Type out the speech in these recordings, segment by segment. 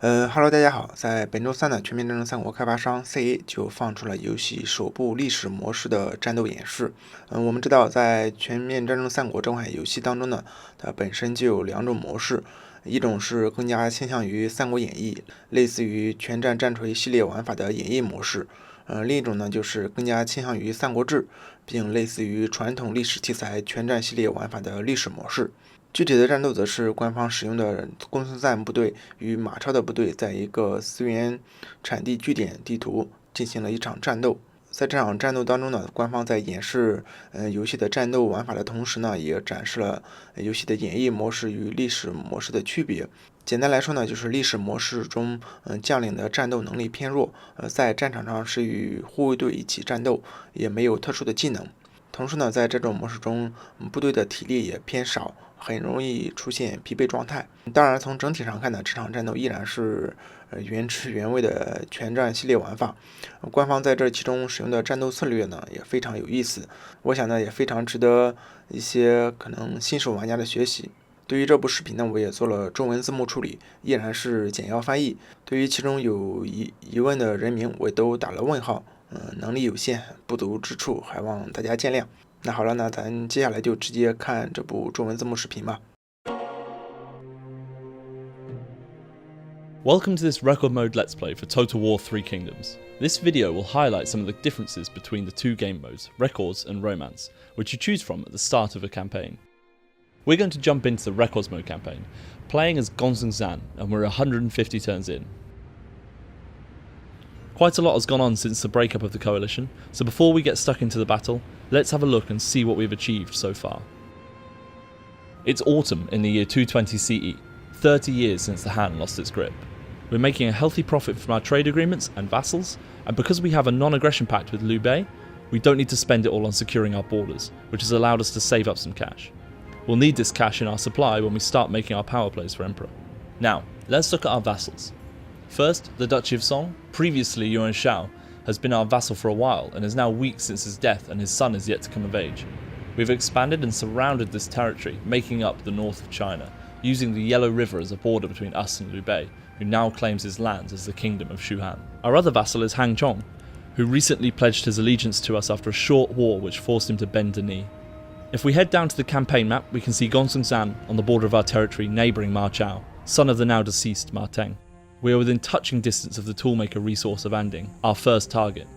Hello，大家好，在本周三的全面战争三国开发商 CA 就放出了游戏首部历史模式的战斗演示。我们知道，在全面战争三国这款游戏当中呢，它本身就有两种模式，一种是更加倾向于三国演义，类似于全战战锤系列玩法的演义模式。另一种呢，就是更加倾向于三国志，并类似于传统历史题材全战系列玩法的历史模式。具体的战斗则是官方使用的公孙瓚部队与马超的部队在一个资源产地据点地图进行了一场战斗。在这场战斗当中呢，官方在演示游戏的战斗玩法的同时呢，也展示了游戏的演绎模式与历史模式的区别。简单来说呢，就是历史模式中将领的战斗能力偏弱，在战场上是与护卫队一起战斗，也没有特殊的技能。同时呢，在这种模式中，部队的体力也偏少，很容易出现疲惫状态。当然，从整体上看呢，这场战斗依然是原汁原味的全战系列玩法。官方在这其中使用的战斗策略呢，也非常有意思。我想呢，也非常值得一些可能新手玩家的学习。对于这部视频呢，我也做了中文字幕处理，依然是简要翻译。对于其中有疑问的人名，我都打了问号。能力有限，不足之处还望大家见谅。那好了，那咱接下来就直接看这部中文字幕视频吧。Welcome to this record mode Let's Play for Total War 3 Kingdoms. This video will highlight some of the differences between the two game modes, Records and Romance, which you choose from at the start of a campaign. We're going to jump into the Records mode campaign, playing as Gongsun Zan, and we're 150 turns in. Quite a lot has gone on since the breakup of the coalition, so before we get stuck into the battle, let's have a look and see what we've achieved so far. It's autumn in the year 220 CE, 30 years since the Han lost its grip. We're making a healthy profit from our trade agreements and vassals, and because we have a non-aggression pact with Liu Bei, we don't need to spend it all on securing our borders, which has allowed us to save up some cash. We'll need this cash in our supply when we start making our power plays for Emperor. Now, let's look at our vassals. First, the Duchy of Song, previously Yuan Shao, has been our vassal for a while and is now weak since his death and his son is yet to come of age. We've expanded and surrounded this territory, making up the north of China, using the Yellow River as a border between us and Liu Bei, who now claims his lands as the Kingdom of Shu Han. Our other vassal is Han Chong, who recently pledged his allegiance to us after a short war which forced him to bend the knee. If we head down to the campaign map, we can see Gongsun Zan on the border of our territory neighbouring Ma Chao, son of the now deceased Ma Teng. We are within touching distance of the toolmaker resource of Anding, our first target,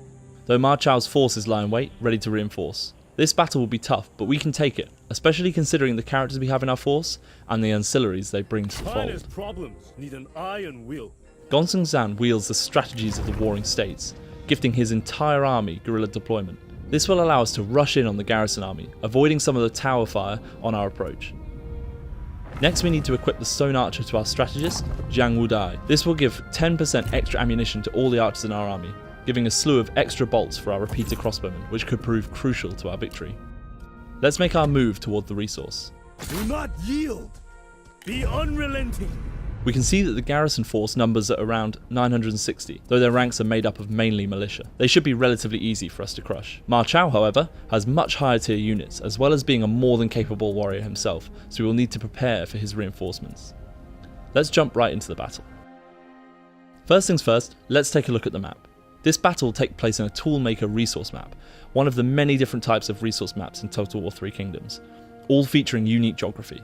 though Ma Chao's forces lie in wait, ready to reinforce. This battle will be tough, but we can take it, especially considering the characters we have in our force and the ancillaries they bring to the fold. Problems need an iron will. Gongsun Zan wields the strategies of the warring states, gifting his entire army guerrilla deployment. This will allow us to rush in on the garrison army, avoiding some of the tower fire on our approach. Next we need to equip the stone archer to our strategist, Jiang Wudai. This will give 10% extra ammunition to all the archers in our army, giving a slew of extra bolts for our repeater crossbowmen, which could prove crucial to our victory. Let's make our move toward the resource. Do not yield! Be unrelenting! We can see that the garrison force numbers at around 960, though their ranks are made up of mainly militia. They should be relatively easy for us to crush. Ma Chao, however, has much higher tier units, as well as being a more than capable warrior himself, so we will need to prepare for his reinforcements. Let's jump right into the battle. First things first, let's take a look at the map. This battle will take place in a toolmaker resource map, one of the many different types of resource maps in Total War 3 Kingdoms, all featuring unique geography.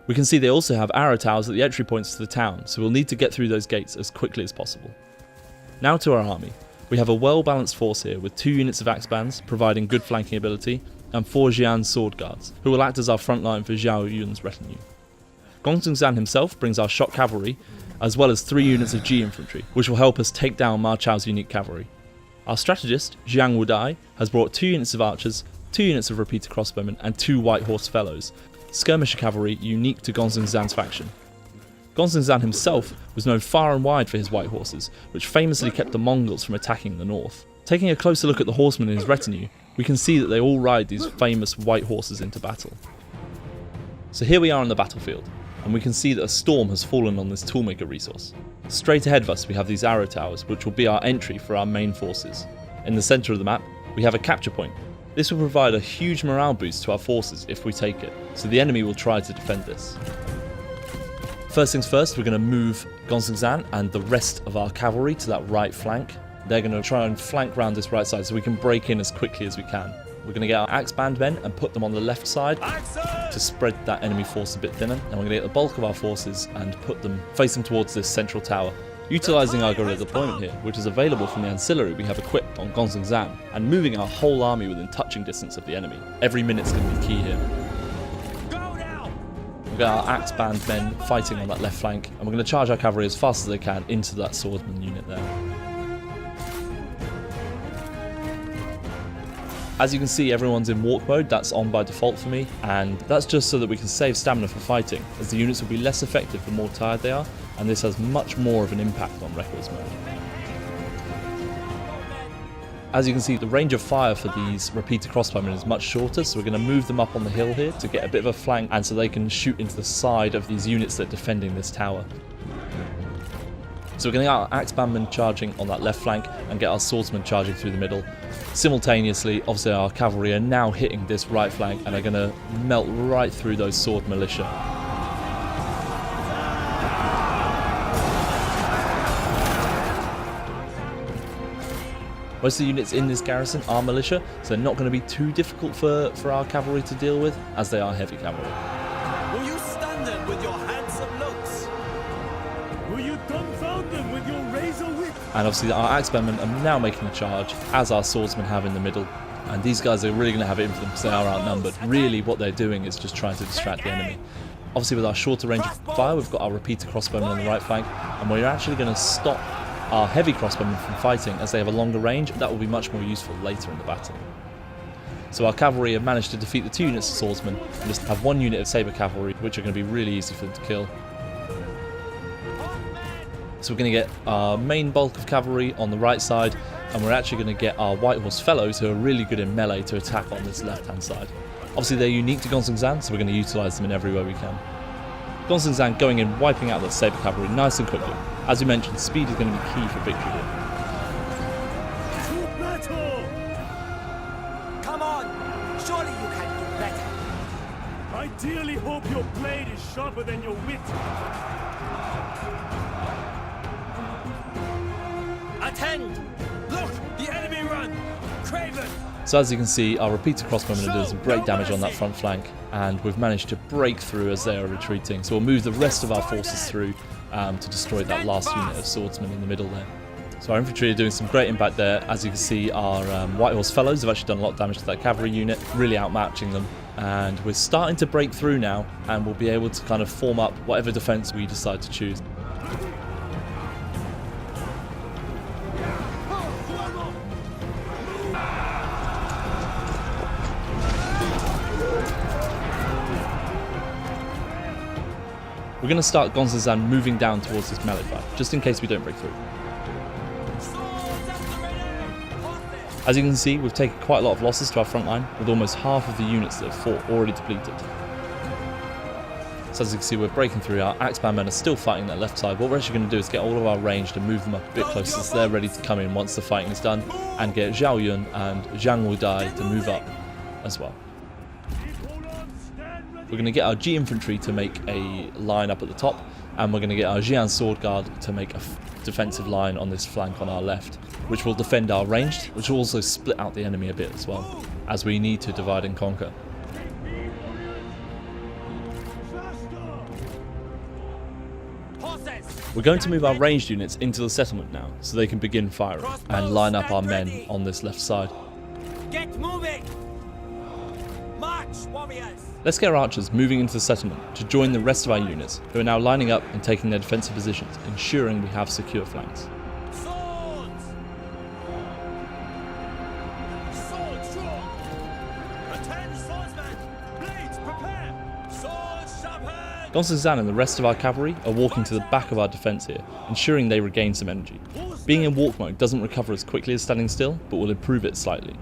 We can see they also have arrow towers at the entry points to the town, so we'll need to get through those gates as quickly as possible. Now to our army. We have a well-balanced force here with 2 units of axe bands, providing good flanking ability, and 4 Jian sword guards, who will act as our front line for Zhao Yun's retinue. Gongsun Zan himself brings our shock cavalry, as well as 3 units of G infantry, which will help us take down Ma Chao's unique cavalry. Our strategist, Jiang Wudai, has brought 2 units of archers, 2 units of repeater crossbowmen, and 2 white horse fellows, skirmisher cavalry unique to Gongsun Zan's faction. Gongsun Zan himself was known far and wide for his white horses, which famously kept the Mongols from attacking the north. Taking a closer look at the horsemen in his retinue, we can see that they all ride these famous white horses into battle. So here we are on the battlefield, and we can see that a storm has fallen on this toolmaker resource. Straight ahead of us we have these arrow towers, which will be our entry for our main forces. In the centre of the map, we have a capture point. This will provide a huge morale boost to our forces if we take it, so the enemy will try to defend this. First things first, we're going to move Gonzan and the rest of our cavalry to that right flank. They're going to try and flank round this right side so we can break in as quickly as we can. We're going to get our axe band men and put them on the left side to spread that enemy force a bit thinner. And we're going to get the bulk of our forces and put them facing towards this central tower, utilising our guerrilla deployment here, which is available from the ancillary we have equipped on Gonzan, and moving our whole army within touching distance of the enemy. Every minute's going to be key here. We've got our axe band men fighting on that left flank, and we're going to charge our cavalry as fast as they can into that swordsman unit there. As you can see, everyone's in walk mode. That's on by default for me, and that's just so that we can save stamina for fighting, as the units will be less effective the more tired they are, and this has much more of an impact on records mode. As you can see, the range of fire for these repeater crossbowmen is much shorter, so we're going to move them up on the hill here to get a bit of a flank, and so they can shoot into the side of these units that are defending this tower. So we're going to get our axe bandmen charging on that left flank and get our swordsmen charging through the middle. Simultaneously, obviously our cavalry are now hitting this right flank and are going to melt right through those sword militia. Most of the units in this garrison are militia, so they're not going to be too difficult for our cavalry to deal with, as they are heavy cavalry. Will you stun them with your handsome looks? Will you dumbfound them with your razor wit? And obviously our axe bandmen are now making a charge, as our swordsmen have in the middle. And these guys are really going to have it in for them because they are outnumbered. Really what they're doing is just trying to distract the enemy. Obviously with our shorter range of fire, we've got our repeater crossbowmen on the right flank, and we're actually going to stop our heavy crossbowmen from fighting as they have a longer range. That will be much more useful later in the battle. So our cavalry have managed to defeat the 2 units of swordsmen and just have 1 unit of saber cavalry, which are going to be really easy for them to kill. So we're going to get our main bulk of cavalry on the right side, and we're actually going to get our White Horse fellows, who are really good in melee, to attack on this left hand side. Obviously they're unique to Gonzan, so we're going to utilise them in every way we can. Gonzan going in, wiping out that saber cavalry nice and quickly. As we mentioned, speed is going to be key for victory here. To battle! Come on! Surely you can do better! I dearly hope your blade is sharper than your wit. Attend! Look! The enemy run! Craven! So as you can see, our repeater crossbowmen are doing some great damage on that front flank, and we've managed to break through as they are retreating. So we'll move the rest of our forces through to destroy that last unit of swordsmen in the middle there. So our infantry are doing some great impact there. As you can see, our White Horse fellows have actually done a lot of damage to that cavalry unit, really outmatching them. And we're starting to break through now, and we'll be able to kind of form up whatever defense we decide to choose. We're going to start Gonzan moving down towards this melee fight, just in case we don't break through. As you can see, we've taken quite a lot of losses to our front line, with almost half of the units that have fought already depleted. So as you can see, we're breaking through. Our axe bandmen are still fighting that left side. What we're actually going to do is get all of our range to move them up a bit closer so they're ready to come in once the fighting is done, and get Zhao Yun and Zhang Wudai to move up as well. We're going to get our G infantry to make a line up at the top, and we're going to get our Jian sword guard to make a defensive line on this flank on our left, which will defend our ranged, which will also split out the enemy a bit as well, as we need to divide and conquer. We're going to move our ranged units into the settlement now, so they can begin firing and line up our men on this left side. Get moving! March, warriors! Let's get our archers moving into the settlement to join the rest of our units, who are now lining up and taking their defensive positions, ensuring we have secure flanks. Swords! Swords drawn! Attend, swordsmen! Blades prepare! Swords sharpened! Gonzan and the rest of our cavalry are walking to the back of our defence here, ensuring they regain some energy. Being in walk mode doesn't recover as quickly as standing still, but will improve it slightly.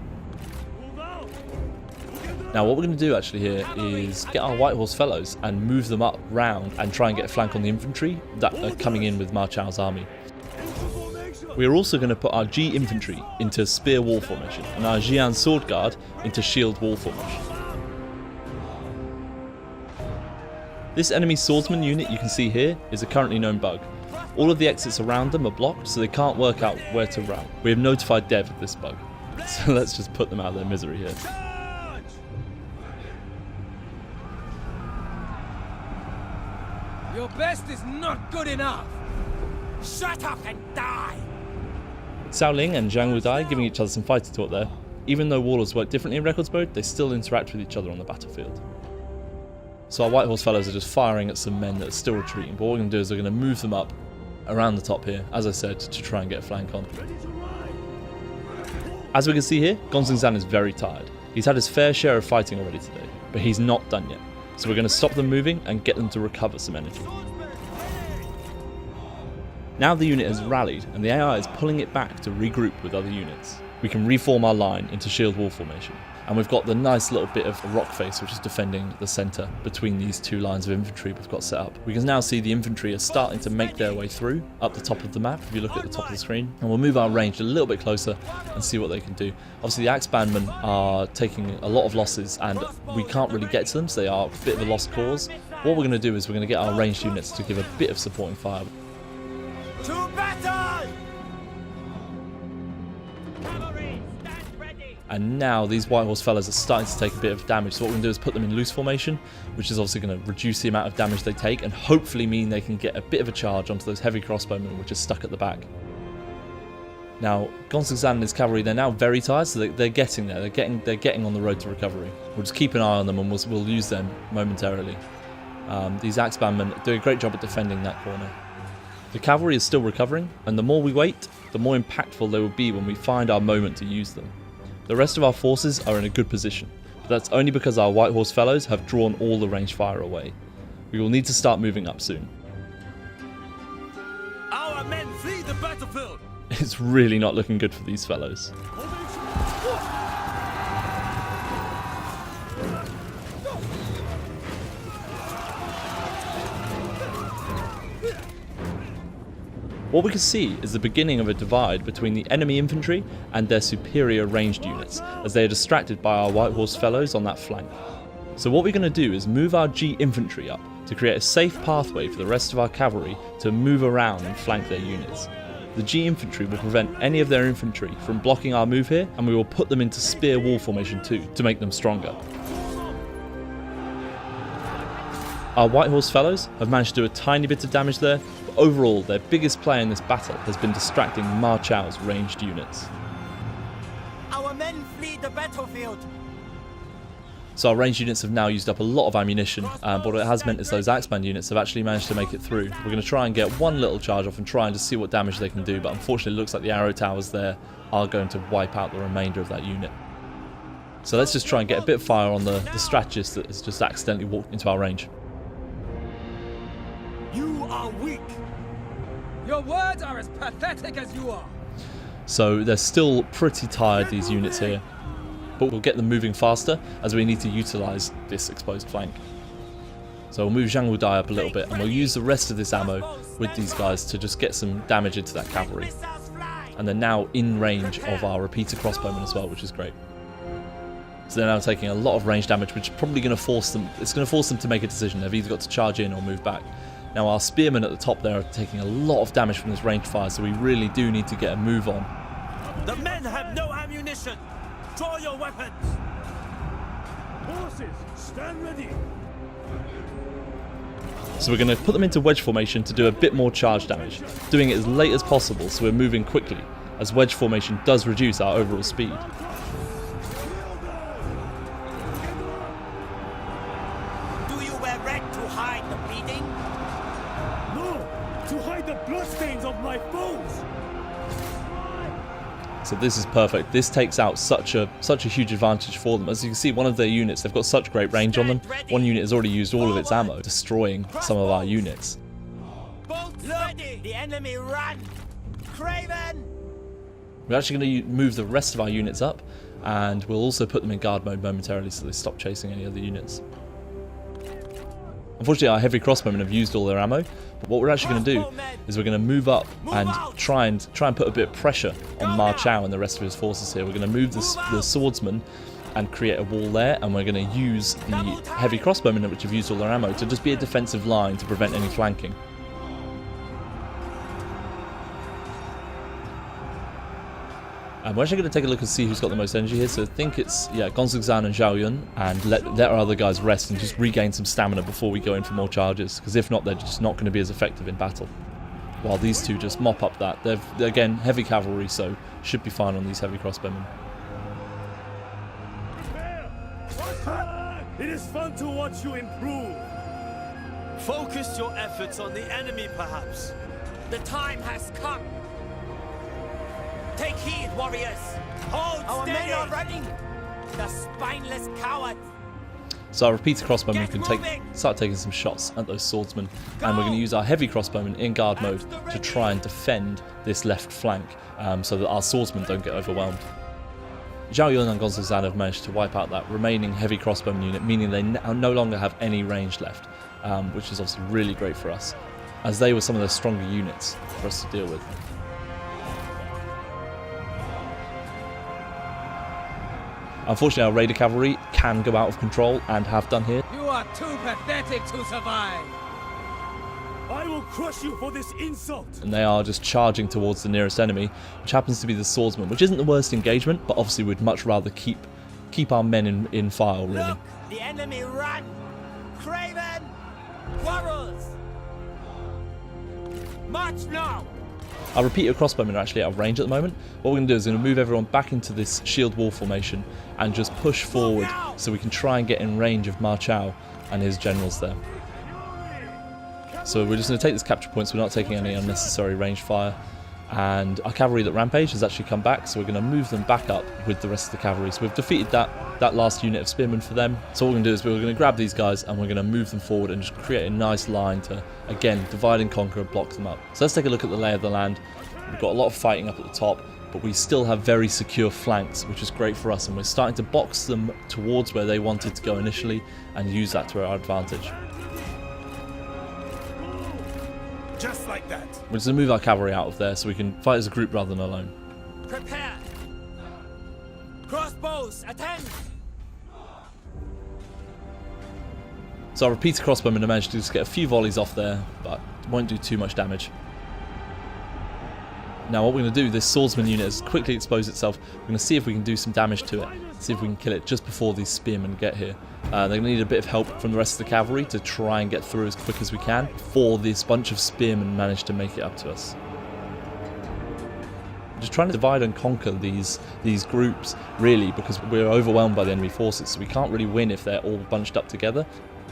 Now what we're going to do actually here is get our White Horse fellows and move them up round and try and get a flank on the infantry that are coming in with Ma Chao's army. We are also going to put our G infantry into spear wall formation and our Jian sword guard into shield wall formation. This enemy swordsman unit you can see here is a currently known bug. All of the exits around them are blocked, so they can't work out where to run. We have notified Dev of this bug, so let's just put them out of their misery here. Your best is not good enough. Shut up and die. Xiao Ling and Zhang Wudai giving each other some fighting talk there. Even though warlords work differently in Records mode, they still interact with each other on the battlefield. So our White Horse fellows are just firing at some men that are still retreating, but what we're going to do is we're going to move them up around the top here, as I said, to try and get a flank on. As we can see here, Gongsun Zan is very tired. He's had his fair share of fighting already today, but he's not done yet. So we're going to stop them moving and get them to recover some energy. Now the unit has rallied and the AI is pulling it back to regroup with other units. We can reform our line into shield wall formation, and we've got the nice little bit of a rock face which is defending the centre between these two lines of infantry we've got set up. We can now see the infantry are starting to make their way through up the top of the map if you look at the top of the screen, and we'll move our range a little bit closer and see what they can do. Obviously the axe bandmen are taking a lot of losses and we can't really get to them, so they are a bit of a lost cause. What we're going to do is we're going to get our ranged units to give a bit of supporting fire. To battle! And now these White Horse fellas are starting to take a bit of damage, so what we're going to do is put them in loose formation, which is obviously going to reduce the amount of damage they take and hopefully mean they can get a bit of a charge onto those heavy crossbowmen which are stuck at the back. Now, Gongsun Zan and his cavalry, they're now very tired, so they're getting there. They're getting on the road to recovery. We'll just keep an eye on them and we'll use them momentarily. These axe bandmen do a great job at defending that corner. The cavalry is still recovering, and the more we wait, the more impactful they will be when we find our moment to use them. The rest of our forces are in a good position, but that's only because our White Horse fellows have drawn all the ranged fire away. We will need to start moving up soon. Our men flee the battlefield. It's really not looking good for these fellows. What we can see is the beginning of a divide between the enemy infantry and their superior ranged units, as they are distracted by our White Horse fellows on that flank. So what we're going to do is move our G infantry up to create a safe pathway for the rest of our cavalry to move around and flank their units. The G infantry will prevent any of their infantry from blocking our move here, and we will put them into spear wall formation too to make them stronger. Our White Horse fellows have managed to do a tiny bit of damage there, but overall their biggest player in this battle has been distracting Ma Chao's ranged units. Our men flee the battlefield. So our ranged units have now used up a lot of ammunition, but what it has meant is those Axeman units have actually managed to make it through. We're going to try and get one little charge off and try and just see what damage they can do, but unfortunately it looks like the arrow towers there are going to wipe out the remainder of that unit. So let's just try and get a bit of fire on the strategist that has just accidentally walked into our range. You are weak. Your words are as pathetic as you are. So they're still pretty tired, these units here, but we'll get them moving faster as we need to utilise this exposed flank. So we'll move Zhang Wudai up a little bit and we'll use the rest of this ammo with these guys to just get some damage into that cavalry. And they're now in range of our repeater crossbowmen as well, which is great. So they're now taking a lot of range damage, which is probably going to force them, it's going to force them to make a decision. They've either got to charge in or move back. Now our spearmen at the top there are taking a lot of damage from this range fire, so we really do need to get a move on. The men have no ammunition. Draw your weapons. Horses, stand ready. So we're going to put them into wedge formation to do a bit more charge damage, doing it as late as possible so we're moving quickly, as wedge formation does reduce our overall speed. Do you wear red to hide the bleeding? No, to hide the bloodstains of my foes. So this is perfect. This takes out such a huge advantage for them. As you can see, one of their units, they've got such great range on them. One unit has already used all of its ammo, destroying some of our units. Both ready. The enemy run. Craven. We're actually going to move the rest of our units up, and we'll also put them in guard mode momentarily so they stop chasing any other units. Unfortunately, our heavy crossbowmen have used all their ammo, but what we're actually going to do is we're going to move up and try and put a bit of pressure on Ma Chao and the rest of his forces here. We're going to move the swordsman and create a wall there, and we're going to use the heavy crossbowmen, which have used all their ammo, to just be a defensive line to prevent any flanking. And we're actually going to take a look and see who's got the most energy here. So I think it's, Gonzagzan and Zhao Yun, and let our other guys rest and just regain some stamina before we go in for more charges, because if not, they're just not going to be as effective in battle. While these two just mop up that. They're again, heavy cavalry, so should be fine on these heavy crossbowmen. It is fun to watch you improve. Focus your efforts on the enemy, perhaps. The time has come. Take heed, warriors. Hold Our steady. men are running. The spineless cowards. So our repeater crossbowmen can start taking some shots at those swordsmen, and we're going to use our heavy crossbowmen in guard mode to try and defend this left flank, so that our swordsmen don't get overwhelmed. Zhao Yun and Gonzagzan have managed to wipe out that remaining heavy crossbowman unit, meaning they no longer have any range left, which is obviously really great for us, as they were some of the stronger units for us to deal with. Unfortunately, our raider cavalry can go out of control, and have done here. You are too pathetic to survive. I will crush you for this insult. And they are just charging towards the nearest enemy, which happens to be the swordsman, which isn't the worst engagement, but obviously we'd much rather keep our men in file, really. Look, the enemy run. Craven, quarrels. March now. Our repeater crossbowmen are actually out of range at the moment. What we're going to do is we're going to move everyone back into this shield wall formation and just push forward so we can try and get in range of Ma Chao and his generals there. So we're just going to take this capture point, so we're not taking any unnecessary range fire. And our cavalry that rampage has actually come back, so we're going to move them back up with the rest of the cavalry. So we've defeated that last unit of spearmen for them. So what we're going to do is we're going to grab these guys and we're going to move them forward and just create a nice line to, again, divide and conquer and block them up. So let's take a look at the lay of the land. We've got a lot of fighting up at the top, but we still have very secure flanks, which is great for us, and we're starting to box them towards where they wanted to go initially and use that to our advantage. Just like that. We're just going to move our cavalry out of there so we can fight as a group rather than alone. Prepare. Crossbows, attend. So our repeater crossbowmen managed to just get a few volleys off there, but won't do too much damage. Now what we're going to do, this swordsman unit has quickly exposed itself. We're going to see if we can do some damage to it, see if we can kill it just before these spearmen get here. They're going to need a bit of help from the rest of the cavalry to try and get through as quick as we can before this bunch of spearmen manage to make it up to us. Just trying to divide and conquer these groups, really, because we're overwhelmed by the enemy forces, so we can't really win if they're all bunched up together.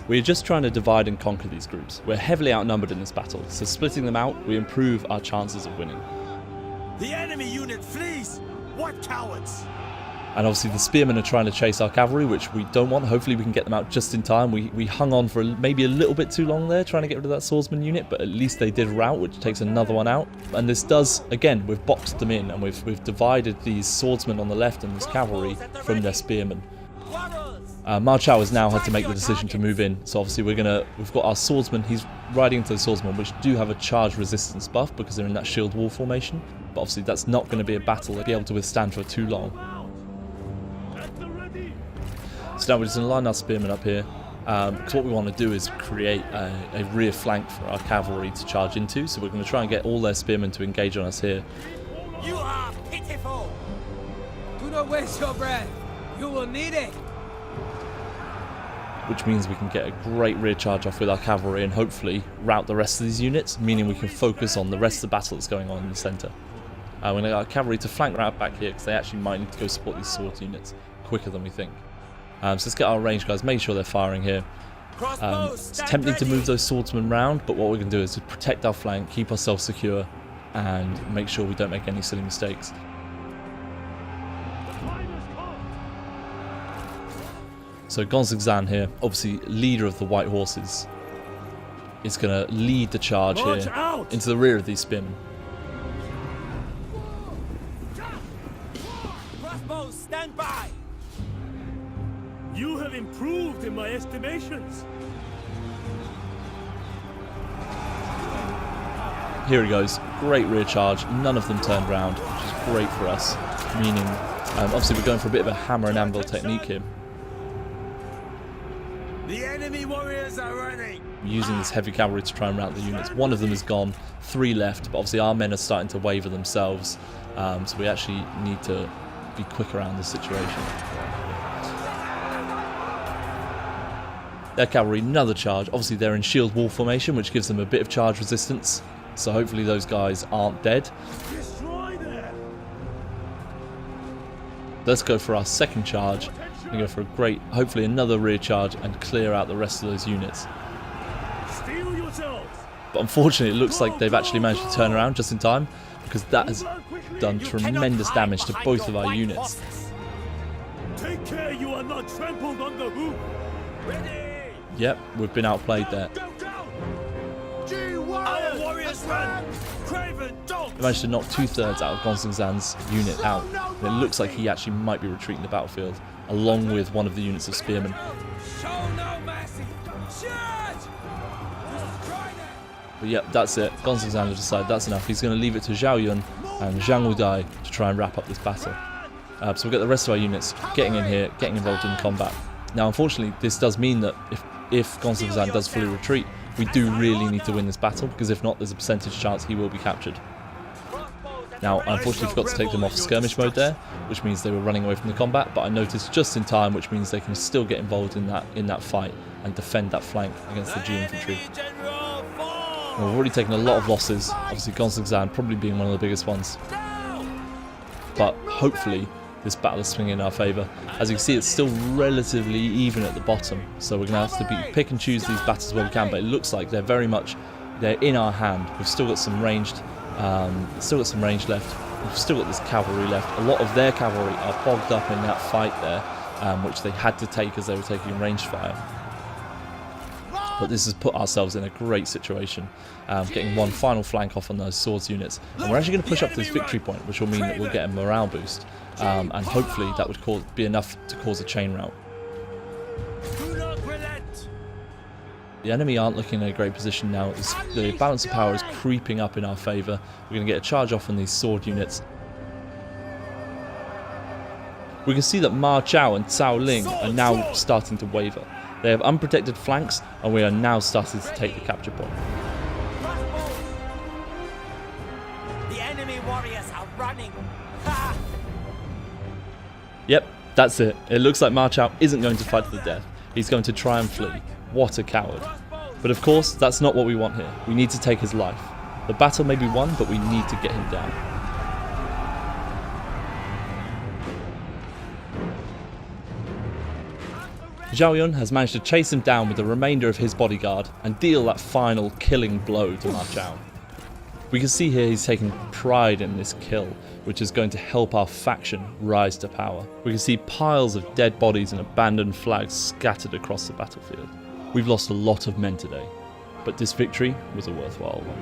We're just trying to divide and conquer these groups. We're heavily outnumbered in this battle, so splitting them out, we improve our chances of winning. The enemy unit flees. What cowards! And obviously the spearmen are trying to chase our cavalry, which we don't want. Hopefully we can get them out just in time. We hung on for maybe a little bit too long there, trying to get rid of that swordsman unit, but at least they did rout, which takes another one out. And this does, again, we've boxed them in, and we've divided these swordsmen on the left and this cavalry from their spearmen. Ma Chao has now had to make the decision to move in, so obviously we've got our swordsman. He's riding into the swordsmen, which do have a charge resistance buff because they're in that shield wall formation, but obviously that's not going to be a battle they'll be able to withstand for too long. So now we're just going to line our spearmen up here, because what we want to do is create a rear flank for our cavalry to charge into, so we're going to try and get all their spearmen to engage on us here. You are pitiful. Do not waste your breath. You will need it. Which means we can get a great rear charge off with our cavalry and hopefully rout the rest of these units, meaning we can focus on the rest of the battle that's going on in the centre. We're going to get our cavalry to flank route back here because they actually might need to go support these sword units quicker than we think. So let's get our range guys, make sure they're firing here. It's tempting to move those swordsmen round, but what we're going to do is to protect our flank, keep ourselves secure, and make sure we don't make any silly mistakes. So Gonzagzan here, obviously leader of the White Horses, is going to lead the charge here into the rear of these spearmen. Crossbows, stand by. You have improved in my estimations. here he goes. Great rear charge. None of them turned round, which is great for us. Meaning, obviously we're going for a bit of a hammer and anvil technique here. The enemy warriors are running. Using this heavy cavalry to try and rout the units. One of them is gone, 3 left, but obviously our men are starting to waver themselves. So we actually need to be quick around this situation. Their cavalry, another charge. Obviously they're in shield wall formation, which gives them a bit of charge resistance. So hopefully those guys aren't dead. Let's go for our second charge. We're going to go for a great, hopefully another rear charge and clear out the rest of those units. But unfortunately it looks like they've actually managed to turn around just in time, because that has done tremendous damage to both of our units. Take care you are not trampled on the hoof. Yep, we've been outplayed there. Our warriors run. Craven dogs. We managed to knock 2/3 out of Gonzan's unit out. And it looks like he actually might be retreating the battlefield, along with one of the units of spearmen. Show no mercy. Charge! But yep, that's it. Gonzan has decided that's enough. He's going to leave it to Zhao Yun and Zhang Wudai to try and wrap up this battle. So we'll get the rest of our units getting in here, getting involved in combat. Now, unfortunately, this does mean that if Gonzan does fully retreat, we do really need to win this battle, because if not, there's a percentage chance he will be captured. Now, I unfortunately forgot to take them off skirmish mode there, which means they were running away from the combat, but I noticed just in time, which means they can still get involved in that fight and defend that flank against the G infantry. Now, we've already taken a lot of losses, obviously Gonzan probably being one of the biggest ones. But hopefully this battle is swinging in our favour. As you can see, it's still relatively even at the bottom, so we're going to have to pick and choose these battles where we can, but it looks like they're in our hand. We've still got some ranged left. We've still got this cavalry left. A lot of their cavalry are bogged up in that fight there, which they had to take as they were taking ranged fire. But this has put ourselves in a great situation, getting one final flank off on those swords units. And we're actually going to push up to this victory point, which will mean that we'll get a morale boost. And hopefully that would be enough to cause a chain rout. The enemy aren't looking in a great position now. The balance of power is creeping up in our favour. We're going to get a charge off on these sword units. We can see that Ma Chao and Cao Ling are now starting to waver. They have unprotected flanks, and we are now starting to take the capture point. The enemy warriors are running. Yep, that's it. It looks like Ma Chao isn't going to fight to the death. He's going to try and flee. What a coward. But of course, that's not what we want here. We need to take his life. The battle may be won, but we need to get him down. Zhao Yun has managed to chase him down with the remainder of his bodyguard and deal that final killing blow to Ma Chao. We can see here he's taking pride in this kill, which is going to help our faction rise to power. We can see piles of dead bodies and abandoned flags scattered across the battlefield. We've lost a lot of men today, but this victory was a worthwhile one.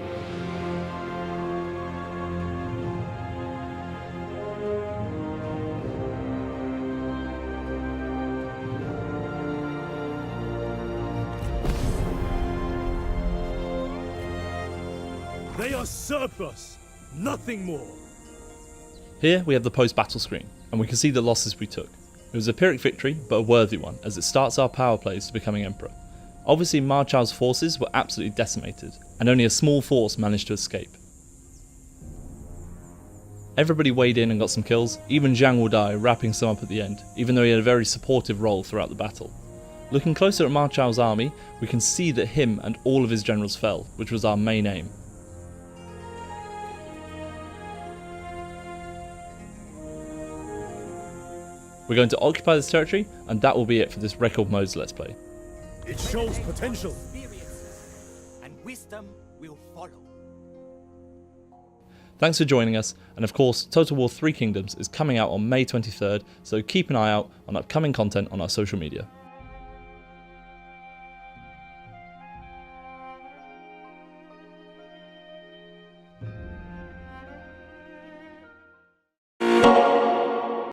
They are surplus, nothing more. Here we have the post-battle screen, and we can see the losses we took. It was a Pyrrhic victory, but a worthy one, as it starts our power plays to becoming Emperor. Obviously Ma Chao's forces were absolutely decimated, and only a small force managed to escape. Everybody weighed in and got some kills, even Zhang Wudai wrapping some up at the end, even though he had a very supportive role throughout the battle. Looking closer at Ma Chao's army, we can see that him and all of his generals fell, which was our main aim. We're going to occupy this territory, and that will be it for this Record Modes Let's Play. It shows potential. And wisdom will follow. Thanks for joining us, and of course Total War 3 Kingdoms is coming out on May 23rd, so keep an eye out on upcoming content on our social media.